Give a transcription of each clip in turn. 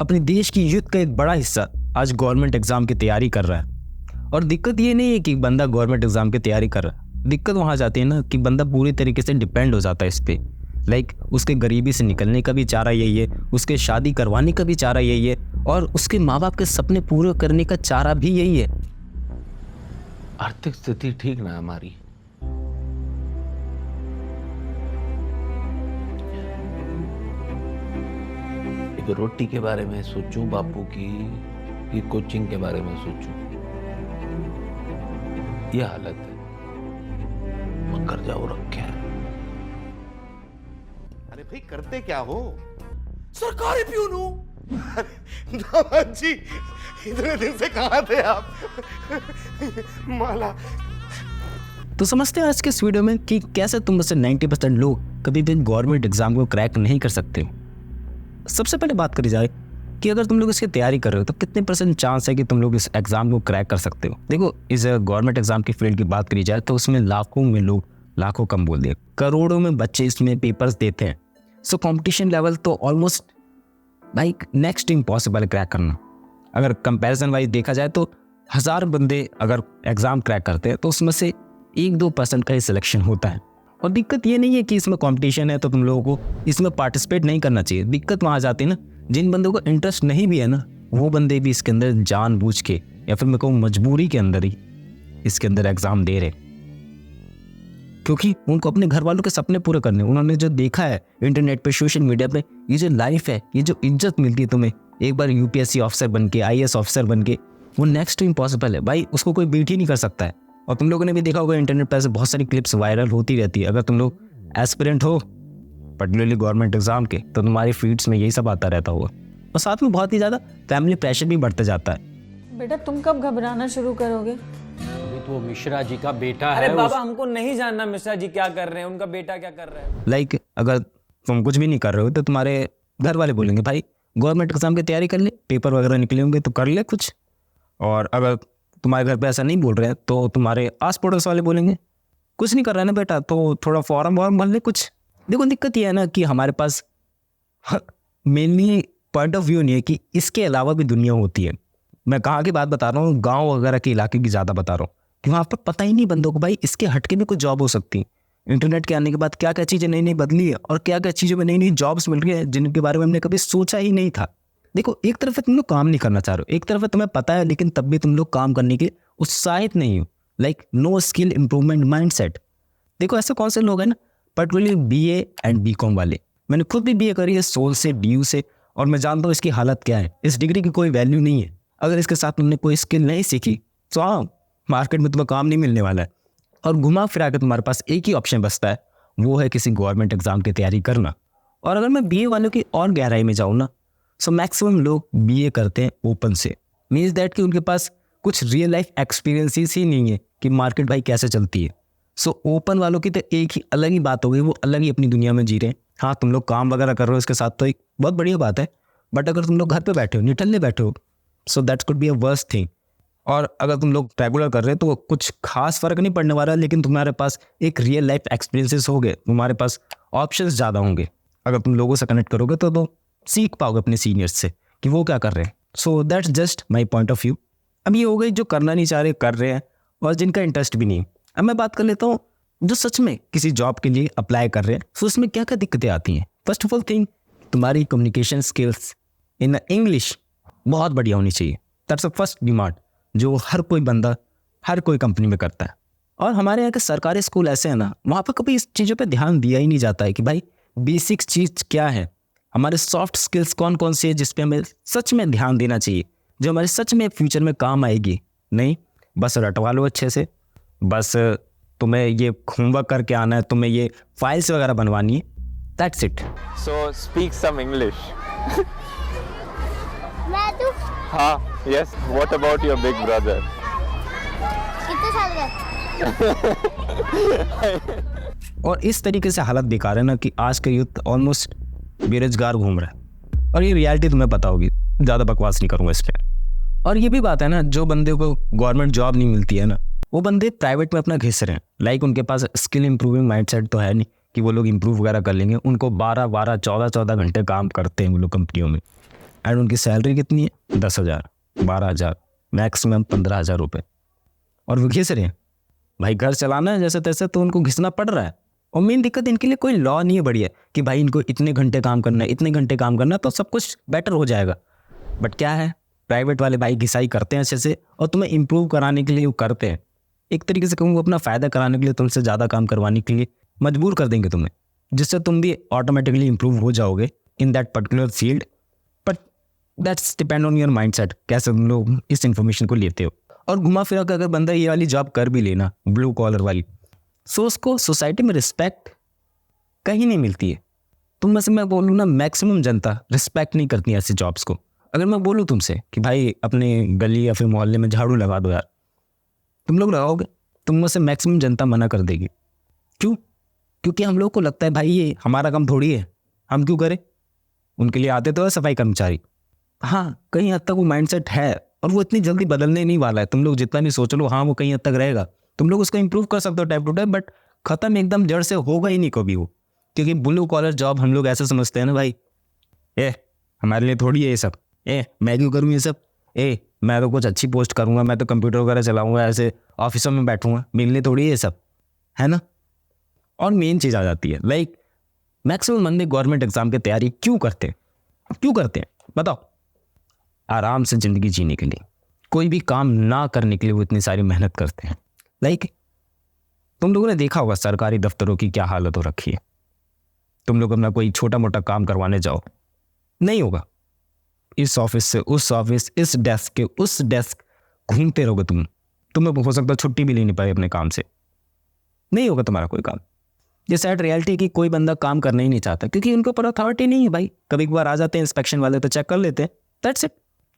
अपने देश की यूथ का एक बड़ा हिस्सा आज गवर्नमेंट एग्जाम की तैयारी कर रहा है। और दिक्कत ये नहीं है कि बंदा गवर्नमेंट एग्जाम की तैयारी कर रहा है, दिक्कत वहाँ जाती है ना कि बंदा पूरी तरीके से डिपेंड हो जाता है इस पे। उसके गरीबी से निकलने का भी चारा यही है, उसके शादी करवाने का भी चारा यही है, और उसके माँ बाप के सपने पूरे करने का चारा भी यही है। आर्थिक स्थिति ठीक ना हमारी। एक रोटी के बारे में सोचूं बापू की, ये कोचिंग के बारे में सोचूं, ये हालत है। मकर जाओ रखे हैं। अरे भाई करते क्या हो? सरकारी प्यून हूं। दामाद जी इतने दिन से कहां थे आप? माला तो समझते हैं आज के इस वीडियो में कि कैसे तुम में से 90% लोग कभी भी गवर्नमेंट एग्जाम को क्रैक नहीं कर सकते। सबसे पहले बात करी जाए कि अगर तुम लोग इसकी तैयारी कर रहे हो तो कितने % चांस है कि तुम लोग इस एग्जाम को क्रैक कर सकते हो। देखो, इस गवर्नमेंट एग्जाम की फील्ड की बात करी जाए तो उसमें लाखों में लोग, लाखों कम बोल दिए, करोड़ों में बच्चे इसमें पेपर्स देते हैं। सो कंपटीशन लेवल तो almost like next impossible crack करना। अगर कंपैरिजन वाइज देखा जाए तो 1000 बंदे अगर एग्जाम क्रैक करते हैं तो उसमें से 1-2% का ही सिलेक्शन होता है। और दिक्कत ये नहीं है कि इसमें कंपटीशन है तो तुम लोगों को इसमें पार्टिसिपेट नहीं करना चाहिए। दिक्कत वहाँ जाती है ना, जिन बंदों को इंटरेस्ट नहीं भी है ना, वो बंदे भी इसके अंदर जानबूझ के या फिर मैं कहूँ मजबूरी के अंदर ही इसके अंदर एग्जाम दे रहे, क्योंकि उनको अपने घर वालों के सपने पूरे करने। उन्होंने जो देखा है इंटरनेट पे, सोशल मीडिया पे, ये जो लाइफ है, ये जो इज्जत मिलती है तुम्हें एक बार यूपीएससी ऑफिसर बन के, IAS ऑफिसर बन के, वो नेक्स्ट टू इम्पॉसिबल है भाई, उसको कोई बीट ही नहीं कर सकता है। और तुम लोगों ने भी देखा होगा इंटरनेट पर ऐसे बहुत सारी क्लिप्स वायरल होती रहती है। अगर तुम लोग एस्पिरेंट हो पर्टिकुलरली गवर्नमेंट एग्जाम के तो तुम्हारी फीड्स में यही सब आता रहता होगा। और साथ में बहुत ही ज़्यादा फैमिली प्रेशर भी बढ़ते जाता है। बेटा तुम कब घबराना शुरू करोगे? अभी तो मिश्रा जी का बेटा है। अरे बाबा हमको नहीं जानना मिश्रा जी क्या कर रहे हैं, उनका बेटा क्या कर रहा है। अगर तुम कुछ भी नहीं कर रहे हो तो तुम्हारे घर वाले बोलेंगे भाई गवर्नमेंट एग्जाम की तैयारी कर ले, पेपर वगैरह निकले होंगे तो कर ले कुछ। और अगर तुम्हारे घर पे ऐसा नहीं बोल रहे हैं तो तुम्हारे आस पड़ोस वाले बोलेंगे कुछ नहीं कर रहा है ना बेटा, तो थोड़ा फॉर्म वॉर्म भर ले कुछ। देखो दिक्कत ये है ना कि हमारे पास मेनली पॉइंट ऑफ व्यू नहीं है कि इसके अलावा भी दुनिया होती है। मैं कहाँ की बात बता रहा हूँ, गांव वगैरह के इलाके की ज़्यादा बता रहा हूँ कि वहाँ पर पता ही नहीं बंदों को भाई इसके हटके भी कुछ जॉब हो सकती है। इंटरनेट के आने के बाद क्या क्या चीज़ें नई नई बदली है और क्या क्या चीज़ों में नई नई जॉब्स मिल रही है जिनके बारे में हमने कभी सोचा ही नहीं था। देखो, एक तरफ तुम लोग काम नहीं करना चाह रहे हो, एक तरफ तुम्हें पता है लेकिन तब भी तुम लोग काम करने के उत्साहित नहीं हो। No skill improvement mindset. देखो ऐसे कौन से लोग हैं ना, पर्टिकुलरली BA एंड BCom वाले। मैंने खुद भी BA करी है, सोल से, DU से, और मैं जानता हूँ इसकी हालत क्या है। इस डिग्री की कोई वैल्यू नहीं है अगर इसके साथ तुमने कोई स्किल नहीं सीखी तो हाँ, मार्केट में तुम्हें काम नहीं मिलने वाला है। और घुमा फिरा के तुम्हारे पास एक ही ऑप्शन बचता है, वो है किसी गवर्नमेंट एग्जाम की तैयारी करना। और अगर मैं BA वालों की और गहराई में जाऊँ ना, सो मैक्सिमम लोग BA करते हैं ओपन से। मीन्स दैट कि उनके पास कुछ रियल लाइफ एक्सपीरियंसेस ही नहीं है कि मार्केट भाई कैसे चलती है। सो ओपन वालों की तो एक ही अलग ही बात हो गई, वो अलग ही अपनी दुनिया में जी रहे हैं। हाँ, तुम लोग काम वगैरह कर रहे हो इसके साथ तो एक बहुत बढ़िया बात है, बट अगर तुम लोग घर पे बैठे हो, निठल्ले बैठे हो, so that could be a worst thing. और अगर तुम लोग रेगुलर कर रहे हो तो कुछ खास फर्क नहीं पड़ने वाला, लेकिन तुम्हारे पास एक रियल लाइफ एक्सपीरियंसेस हो गए, तुम्हारे पास ऑप्शंस ज़्यादा होंगे। अगर तुम लोगों से कनेक्ट करोगे तो सीख पाओगे अपने सीनियर्स से कि वो क्या कर रहे हैं। So that's just my point of view. अब ये हो गई जो करना नहीं चाह रहे कर रहे हैं और जिनका इंटरेस्ट भी नहीं। अब मैं बात कर लेता हूँ जो सच में किसी जॉब के लिए अप्लाई कर रहे हैं, तो उसमें क्या क्या दिक्कतें आती हैं। फर्स्ट ऑफ ऑल थिंग, तुम्हारी कम्युनिकेशन स्किल्स इन इंग्लिश बहुत बढ़िया होनी चाहिए। दैट्स द फर्स्ट डिमांड जो हर कोई बंदा हर कोई कंपनी में करता है। और हमारे यहाँ के सरकारी स्कूल ऐसे हैं ना, वहाँ पर कभी इस चीज़ों पे ध्यान दिया ही नहीं जाता है कि भाई बेसिक चीज़ क्या है, हमारे सॉफ्ट स्किल्स कौन कौन सी है जिस पे हमें सच में ध्यान देना चाहिए, जो हमारे सच में फ्यूचर में काम आएगी। नहीं, बस रटवा लो अच्छे से, बस तुम्हें ये होमवर्क करके आना है, तुम्हें ये फाइल्स वगैरह बनवानी है, that's it. So speak some English. मैं तू हाँ, yes. What about your big brother? कितने साल का? और इस तरीके से हालत बेकार है ना कि आज का यूथ ऑलमोस्ट बेरोजगार घूम रहा है। और ये रियलिटी तुम्हें पता होगी, ज़्यादा बकवास नहीं करूँगा इस पर। और ये भी बात है ना, जो बंदे को गवर्नमेंट जॉब नहीं मिलती है ना, वो बंदे प्राइवेट में अपना घिस रहे हैं। उनके पास स्किल इंप्रूविंग माइंडसेट तो है नहीं कि वो लोग इंप्रूव वगैरह कर लेंगे। उनको 12-12, 14-14 घंटे काम करते हैं वो लोग कंपनियों में। एंड उनकी सैलरी कितनी है? 10,000, 12,000, मैक्सिमम 15,000 रुपये। और वो घिस रहे हैं भाई, घर चलाना है जैसे तैसे, तो उनको घिसना पड़ रहा है। और मेन दिक्कत इनके लिए कोई लॉ नहीं है बढ़िया कि भाई इनको इतने घंटे काम करना है, इतने घंटे काम करना है, तो सब कुछ बेटर हो जाएगा। बट क्या है, प्राइवेट वाले भाई घिसाई करते हैं अच्छे से, और तुम्हें इम्प्रूव कराने के लिए वो करते हैं। एक तरीके से कहूँगा अपना फ़ायदा कराने के लिए, तुमसे ज़्यादा काम करवाने के लिए मजबूर कर देंगे तुम्हें, जिससे तुम भी ऑटोमेटिकली इम्प्रूव हो जाओगे in that particular field. But that's depend on your mind set, कैसे तुम लोग इस इन्फॉर्मेशन को लेते हो। और घुमा फिरा कर अगर बंदा ये वाली जॉब कर भी लेना, ब्लू कॉलर वाली, सो उसको सोसाइटी में रिस्पेक्ट कहीं नहीं मिलती है। तुम में से मैं बोलूँ ना, मैक्सिमम जनता रिस्पेक्ट नहीं करती ऐसी जॉब्स को। अगर मैं बोलूँ तुमसे कि भाई अपने गली या फिर मोहल्ले में झाड़ू लगा दो यार, तुम लोग लगाओगे? तुम में से मैक्सिमम जनता मना कर देगी। क्यों? क्योंकि हम लोग को लगता है भाई ये हमारा काम थोड़ी है, हम क्यों करें? उनके लिए आते तो है सफाई कर्मचारी। हाँ, कहीं हद तक वो माइंडसेट है, और वो इतनी जल्दी बदलने नहीं वाला है। तुम लोग जितना भी सोच लो, हाँ वो कहीं हद तक रहेगा, तुम लोग उसको इंप्रूव कर सकते हो टाइम टू टाइम, बट ख़त्म एकदम जड़ से होगा ही नहीं कभी वो। क्योंकि ब्लू कॉलर जॉब हम लोग ऐसे समझते हैं ना भाई, हमारे लिए थोड़ी है ये सब, मैं क्यों करूँ ये सब, मैं तो कुछ अच्छी पोस्ट करूँगा, मैं तो कंप्यूटर वगैरह चलाऊँगा, ऐसे ऑफिसों में बैठूँगा, मेरे लिए थोड़ी ये सब है ना। और मेन चीज़ आ जाती है, लाइक मैक्सिमम बंदे गवर्नमेंट एग्जाम की तैयारी क्यों करते हैं बताओ? आराम से ज़िंदगी जीने के लिए, कोई भी काम ना करने के लिए वो इतनी सारी मेहनत करते हैं। लाइक तुम लोगों ने देखा होगा सरकारी दफ्तरों की क्या हालत हो रखी है। तुम लोग अपना कोई छोटा मोटा काम करवाने जाओ, नहीं होगा, इस ऑफिस से उस ऑफिस, इस डेस्क के उस डेस्क घूमते रहोगे तुम्हें हो सकता है छुट्टी भी लेनी पड़े अपने काम से, नहीं होगा तुम्हारा कोई काम। ये सैड रियलिटी है कि कोई बंदा काम करना ही नहीं चाहता, क्योंकि उनको पर अथॉरिटी नहीं है भाई। कभी कभार आ जाते हैं इंस्पेक्शन वाले तो चेक कर लेते हैं, that's it.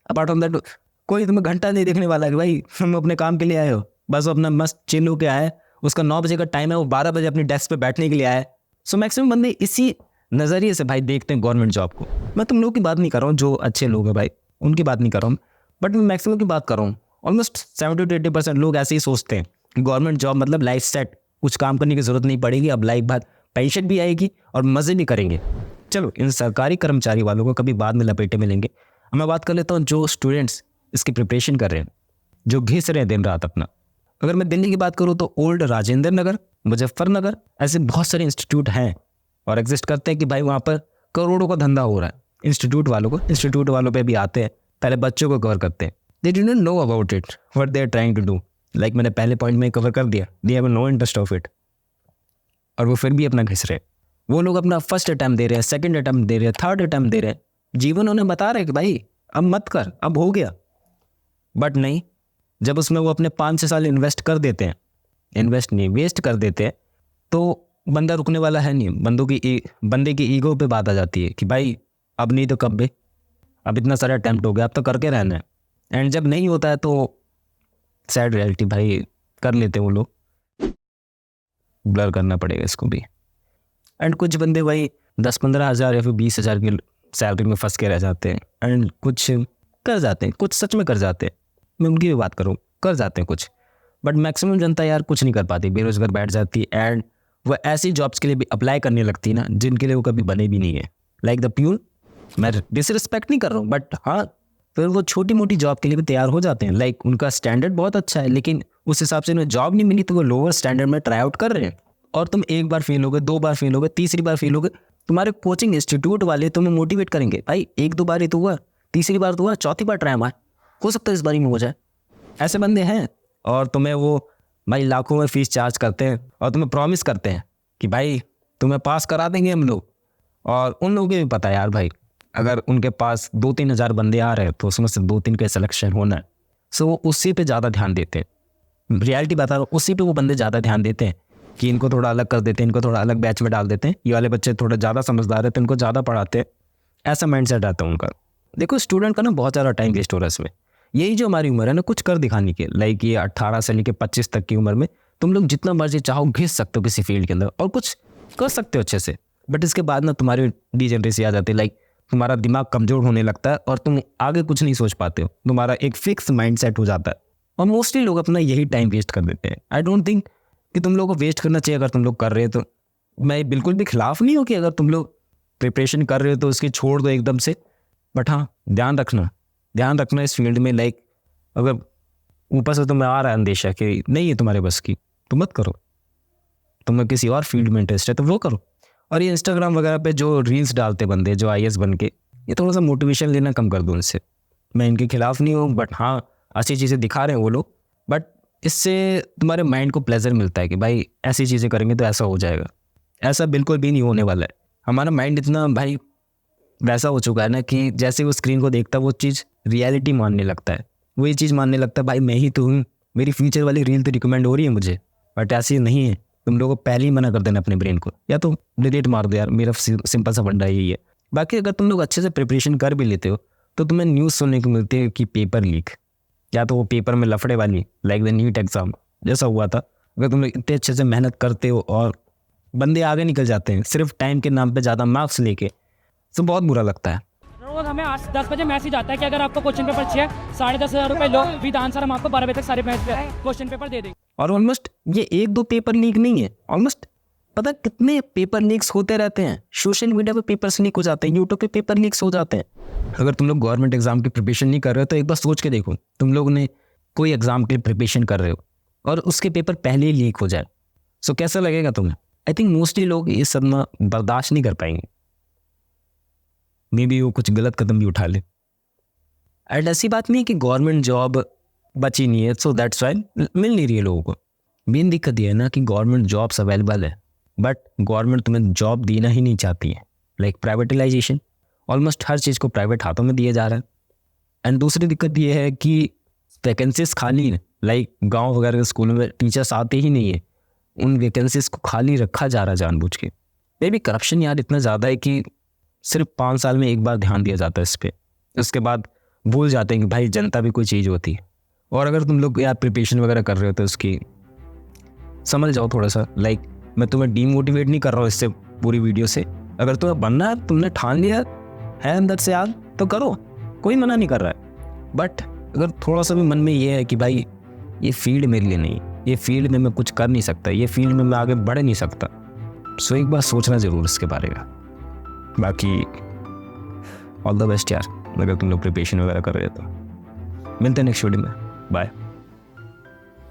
Apart from that कोई तुम्हें घंटा नहीं देखने वाला है कि भाई तुम अपने काम के लिए आए हो, बस अपना मस्त चिल होके आए, उसका 9 बजे का टाइम है, वो 12 बजे अपनी डेस्क पे बैठने के लिए आए। सो मैक्सिमम बंदे इसी नज़रिए से भाई देखते हैं गवर्नमेंट जॉब को। मैं तुम लोगों की बात नहीं कर रहा हूँ, जो अच्छे लोग हैं भाई उनकी बात नहीं कर रहा हूँ, बट मैं मैक्सिमम की बात कर रहा हूँ। ऑलमोस्ट 70 to 80% लोग ऐसे ही सोचते हैं कि गवर्नमेंट जॉब मतलब लाइफ सेट, कुछ काम करने की ज़रूरत नहीं पड़ेगी, अब लाइफ बाद पेंशन भी आएगी और मज़े भी करेंगे। चलो इन सरकारी कर्मचारी वालों को कभी बाद में लपेटे मिलेंगे। मैं बात कर लेता हूँ जो स्टूडेंट्स इसकी प्रिपरेशन कर रहे हैं, जो घिस रहे हैं दिन रात अपना। अगर मैं दिल्ली की बात करूँ तो ओल्ड राजेंद्र नगर, मुजफ्फरनगर, ऐसे बहुत सारे इंस्टीट्यूट हैं और एग्जिस्ट करते हैं कि भाई वहाँ पर करोड़ों का धंधा हो रहा है। इंस्टीट्यूट वालों पे भी आते हैं, पहले बच्चों को कवर करते हैं। They do not know about it, what they are trying to do. Like मैंने पहले पॉइंट में कवर कर दिया, they have no interest of it, और वो फिर भी अपना घिस रहे हैं। वो लोग अपना फर्स्ट अटैम्प्ट दे रहे हैं, सेकंड अटैम्प्ट दे रहे हैं, थर्ड अटैम्प्ट दे रहे हैं, जीवन उन्हें बता रहे हैं कि भाई अब मत कर, अब हो गया। बट नहीं, जब उसमें वो अपने 5-6 साल इन्वेस्ट कर देते हैं, इन्वेस्ट नहीं वेस्ट कर देते हैं, तो बंदा रुकने वाला है नहीं। बंदे की ईगो पे बात आ जाती है कि भाई अब नहीं तो कब भी, अब इतना सारा अटैम्प्ट हो गया, अब तो करके रहना है। एंड जब नहीं होता है तो सैड रियलिटी भाई कर लेते हैं वो लोग, ब्लर करना पड़ेगा इसको भी। एंड कुछ बंदे भाई 10-15 हज़ार या फिर 20 हज़ार की सैलरी में फंस के रह जाते हैं, एंड कुछ कर जाते हैं, कुछ सच में कर जाते हैं। मैं उनकी भी बात करूँ, कर जाते हैं कुछ, बट मैक्सिमम जनता यार कुछ नहीं कर पाती, बेरोजगार बैठ जाती है। एंड वह ऐसी जॉब्स के लिए भी अप्लाई करने लगती है ना जिनके लिए वो कभी बने भी नहीं है। लाइक द प्यून, मैं डिसरिस्पेक्ट नहीं कर रहा हूँ, बट हाँ फिर वो छोटी मोटी जॉब के लिए भी तैयार हो जाते हैं। लाइक उनका स्टैंडर्ड बहुत अच्छा है, लेकिन उस हिसाब से उन्हें जॉब नहीं मिली तो वो लोअर स्टैंडर्ड में ट्राई आउट कर रहे हैं। और तुम एक बार फेल होगे, 2 बार फेल होगे, तीसरी बार फेल होगे, तुम्हारे कोचिंग इंस्टीट्यूट वाले तुम्हें मोटिवेट करेंगे, भाई 1-2 बार ही तो हुआ, तीसरी बार तो हुआ, चौथी बार ट्राई मार, हो सकता है इस बारी में हो जाए। ऐसे बंदे हैं, और तुम्हें वो भाई लाखों में फीस चार्ज करते हैं और तुम्हें प्रॉमिस करते हैं कि भाई तुम्हें पास करा देंगे हम लोग। और उन लोगों को भी पता है यार भाई, अगर उनके पास 2-3 हज़ार बंदे आ रहे हैं तो उसमें से 2-3 का सिलेक्शन होना है। सो वो उसी पे ज़्यादा ध्यान देते हैं। रियलिटी बता रहा हूँ, उसी पे वो बंदे ज़्यादा ध्यान देते हैं कि इनको थोड़ा अलग कर देते हैं, इनको थोड़ा अलग बैच में डाल देते हैं, ये वाले बच्चे थोड़ा ज़्यादा समझदार है तो इनको ज़्यादा पढ़ाते हैं। ऐसा माइंड सेट आता है उनका। देखो स्टूडेंट का ना बहुत सारा टाइम वेस्ट हो रहा है इसमें। यही जो हमारी उम्र है ना कुछ कर दिखाने की, लाइक ये 18 से लेकर 25 तक की उम्र में तुम लोग जितना मर्जी चाहो घिस सकते हो किसी फील्ड के अंदर और कुछ कर सकते हो अच्छे से। बट इसके बाद ना तुम्हारी डिजेनरेसी आ जाती है, लाइक तुम्हारा दिमाग कमज़ोर होने लगता है और तुम आगे कुछ नहीं सोच पाते हो, तुम्हारा एक फिक्स माइंड सेट हो जाता है। और मोस्टली लोग अपना यही टाइम वेस्ट कर देते हैं। आई डोंट थिंक कि तुम लोग को वेस्ट करना चाहिए। अगर तुम लोग कर रहे हो तो मैं बिल्कुल भी खिलाफ नहीं हूँ कि अगर तुम लोग प्रिपरेशन कर रहे हो तो उसकी छोड़ दो एकदम से, बट हाँ ध्यान रखना इस फील्ड में, लाइक अगर ऊपर से तुम्हें आ रहा है अंदेशा कि नहीं है तुम्हारे बस की, तो मत करो। तुम्हें किसी और फील्ड में इंटरेस्ट है तो वो करो। और ये इंस्टाग्राम वगैरह पे जो रील्स डालते बंदे जो IAS बन के, ये थोड़ा सा मोटिवेशन लेना कम कर दो उनसे। मैं इनके खिलाफ़ नहीं हूँ, बट हाँ अच्छी चीज़ें दिखा रहे हैं वो लोग, बट इससे तुम्हारे माइंड को प्लेजर मिलता है कि भाई ऐसी चीज़ें करेंगे तो ऐसा हो जाएगा। ऐसा बिल्कुल भी नहीं होने वाला है। हमारा माइंड इतना भाई वैसा हो चुका है ना कि जैसे वो स्क्रीन को देखता है वो चीज़ रियलिटी मानने लगता है। वो ये चीज़ मानने लगता है भाई मैं ही तो हूँ, मेरी फ्यूचर वाली रील तो रिकमेंड हो रही है मुझे। बट ऐसी नहीं है। तुम लोगों को पहले ही मना कर देना अपने ब्रेन को, या तो डिलीट मार दो यार। मेरा सिंपल सा फंडा यही है। बाकी अगर तुम लोग अच्छे से प्रिपरेशन कर भी लेते हो तो तुम्हें न्यूज़ सुनने को मिलती है कि पेपर लीक, या तो वो पेपर में लफड़े वाली लाइक द नीट एग्ज़ाम जैसा हुआ था। अगर तुम लोग इतने अच्छे से मेहनत करते हो और बंदे आगे निकल जाते हैं सिर्फ टाइम के नाम पे ज़्यादा मार्क्स लेके, तो बहुत बुरा लगता है। रोज हमें 10 बजे मैसेज आता है कि अगर आपको क्वेश्चन पेपर चाहिए 10,500 रुपये लो विद आंसर, हम आपको 12 बजे तक सारे क्वेश्चन पेपर दे देंगे। और ऑलमोस्ट ये 1-2 पेपर लीक नहीं है, ऑलमोस्ट पता कितने पेपर लीक्स होते रहते हैं। सोशल मीडिया पे पेपर्स लीक हो जाते हैं, यूट्यूब पे पेपर लीक्स हो जाते हैं। अगर तुम लोग गवर्नमेंट एग्जाम की प्रिपरेशन नहीं कर रहे हो तो एक बार सोच के देखो, तुम लोग ने कोई एग्जाम की प्रिपरेशन कर रहे हो और उसके पेपर पहले ही लीक हो जाए, सो कैसा लगेगा तुम्हें? आई थिंक मोस्टली लोग ये सब ना बर्दाश्त नहीं कर पाएंगे। मे बी वो कुछ गलत कदम भी उठा ले। एंड ऐसी बात नहीं है कि गवर्नमेंट जॉब बची नहीं है, सो दैट्स वाई मिल नहीं रही है लोगों को। मेन दिक्कत ये है ना कि गवर्नमेंट जॉब्स अवेलेबल है, बट गवर्नमेंट तुम्हें जॉब देना ही नहीं चाहती है। लाइक प्राइवेटलाइजेशन, ऑलमोस्ट हर चीज़ को प्राइवेट हाथों में दिया जा रहा है। एंड दूसरी दिक्कत ये है कि वैकेंसीज खाली है। लाइक गांव वगैरह के स्कूलों में टीचर्स आते ही नहीं है, उन वैकेंसीज को खाली रखा जा रहा है जानबूझ के। मे बी करप्शन यार इतना ज़्यादा है कि सिर्फ 5 साल में एक बार ध्यान दिया जाता है इस पर, उसके बाद भूल जाते हैं कि भाई जनता भी कोई चीज़ होती है। और अगर तुम लोग यार प्रिपरेशन वगैरह कर रहे हो तो उसकी समझ जाओ थोड़ा सा। लाइक मैं तुम्हें डीमोटिवेट नहीं कर रहा हूँ इससे पूरी वीडियो से। अगर तुम्हें बनना है, तुमने ठान लिया है अंदर से यार, तो करो, कोई मना नहीं कर रहा है। बट अगर थोड़ा सा भी मन में ये है कि भाई ये फील्ड मेरे लिए नहीं, ये फील्ड में मैं कुछ कर नहीं सकता, ये फील्ड में मैं आगे बढ़ नहीं सकता, सो एक बार सोचना ज़रूर इसके बारे में। बाकी ऑल द बेस्ट यार, अगर तुम लोग प्रिपरेशन वगैरह कर रहे हो तो। मिलते हैं नेक्स्ट वीडियो में, बाय।